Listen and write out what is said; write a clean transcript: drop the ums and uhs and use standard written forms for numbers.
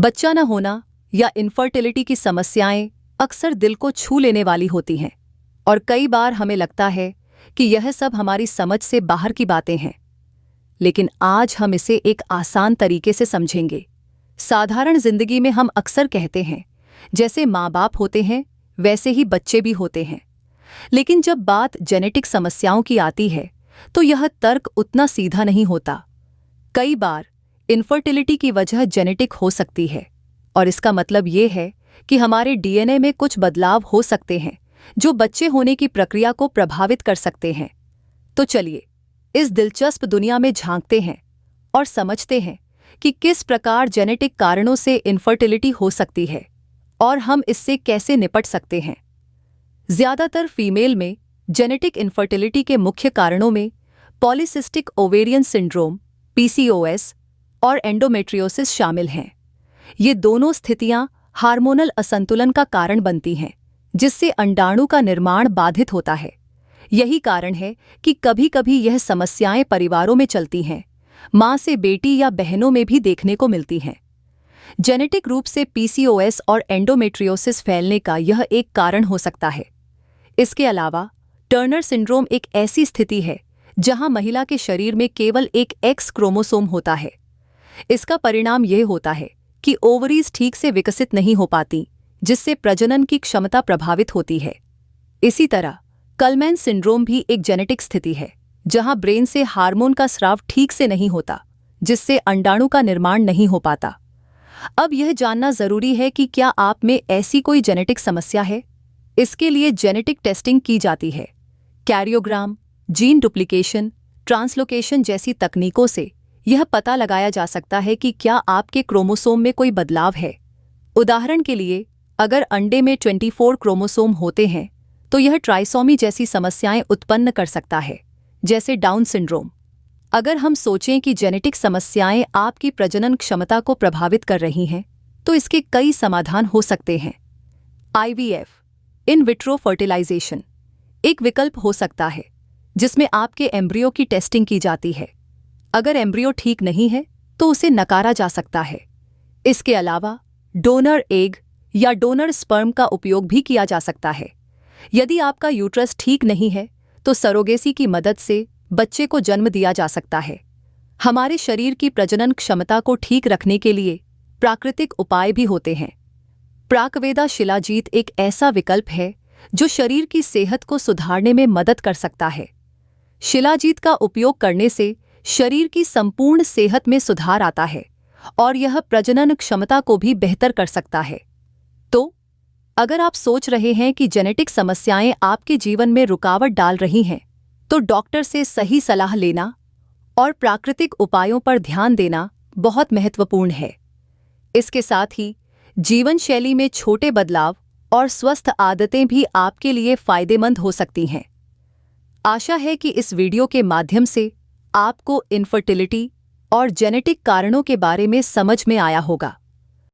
बच्चा न होना या इनफर्टिलिटी की समस्याएं अक्सर दिल को छू लेने वाली होती हैं और कई बार हमें लगता है कि यह सब हमारी समझ से बाहर की बातें हैं। लेकिन आज हम इसे एक आसान तरीके से समझेंगे। साधारण जिंदगी में हम अक्सर कहते हैं जैसे माँ बाप होते हैं वैसे ही बच्चे भी होते हैं, लेकिन जब बात जेनेटिक समस्याओं की आती है तो यह तर्क उतना सीधा नहीं होता। कई बार इनफर्टिलिटी की वजह जेनेटिक हो सकती है और इसका मतलब ये है कि हमारे डीएनए में कुछ बदलाव हो सकते हैं जो बच्चे होने की प्रक्रिया को प्रभावित कर सकते हैं। तो चलिए इस दिलचस्प दुनिया में झांकते हैं और समझते हैं कि किस प्रकार जेनेटिक कारणों से इनफर्टिलिटी हो सकती है और हम इससे कैसे निपट सकते हैं। ज्यादातर फीमेल में जेनेटिक इनफर्टिलिटी के मुख्य कारणों में पॉलीसिस्टिक ओवेरियन सिंड्रोम (PCOS) और एंडोमेट्रियोसिस शामिल हैं। ये दोनों स्थितियां हार्मोनल असंतुलन का कारण बनती हैं, जिससे अंडाणु का निर्माण बाधित होता है। यही कारण है कि कभी-कभी यह समस्याएं परिवारों में चलती हैं, मां से बेटी या बहनों में भी देखने को मिलती हैं। जेनेटिक रूप से PCOS और एंडोमेट्रियोसिस फैलने का यह एक कारण हो सकता है। इसके अलावा टर्नर सिंड्रोम एक ऐसी स्थिति है जहां महिला के शरीर में केवल एक X क्रोमोसोम होता है। इसका परिणाम यह होता है कि ओवरीज ठीक से विकसित नहीं हो पाती, जिससे प्रजनन की क्षमता प्रभावित होती है। इसी तरह कलमैन सिंड्रोम भी एक जेनेटिक स्थिति है जहां ब्रेन से हार्मोन का स्राव ठीक से नहीं होता, जिससे अंडाणु का निर्माण नहीं हो पाता। अब यह जानना जरूरी है कि क्या आप में ऐसी कोई जेनेटिक समस्या है। इसके लिए जेनेटिक टेस्टिंग की जाती है। कैरियोग्राम, जीन डुप्लीकेशन, ट्रांसलोकेशन जैसी तकनीकों से यह पता लगाया जा सकता है कि क्या आपके क्रोमोसोम में कोई बदलाव है। उदाहरण के लिए, अगर अंडे में 24 क्रोमोसोम होते हैं तो यह ट्राइसोमी जैसी समस्याएं उत्पन्न कर सकता है, जैसे डाउन सिंड्रोम। अगर हम सोचें कि जेनेटिक समस्याएं आपकी प्रजनन क्षमता को प्रभावित कर रही हैं, तो इसके कई समाधान हो सकते हैं। IVF, इन विट्रो फर्टिलाइजेशन, एक विकल्प हो सकता है जिसमें आपके एम्ब्रियो की टेस्टिंग की जाती है। अगर एम्ब्रियो ठीक नहीं है तो उसे नकारा जा सकता है। इसके अलावा डोनर एग या डोनर स्पर्म का उपयोग भी किया जा सकता है। यदि आपका यूट्रस ठीक नहीं है तो सरोगेसी की मदद से बच्चे को जन्म दिया जा सकता है। हमारे शरीर की प्रजनन क्षमता को ठीक रखने के लिए प्राकृतिक उपाय भी होते हैं। प्राकवेदा शिलाजीत एक ऐसा विकल्प है जो शरीर की सेहत को सुधारने में मदद कर सकता है। शिलाजीत का उपयोग करने से शरीर की संपूर्ण सेहत में सुधार आता है और यह प्रजनन क्षमता को भी बेहतर कर सकता है। तो अगर आप सोच रहे हैं कि जेनेटिक समस्याएं आपके जीवन में रुकावट डाल रही हैं, तो डॉक्टर से सही सलाह लेना और प्राकृतिक उपायों पर ध्यान देना बहुत महत्वपूर्ण है। इसके साथ ही जीवन शैली में छोटे बदलाव और स्वस्थ आदतें भी आपके लिए फायदेमंद हो सकती हैं। आशा है कि इस वीडियो के माध्यम से आपको इनफर्टिलिटी और जेनेटिक कारणों के बारे में समझ में आया होगा।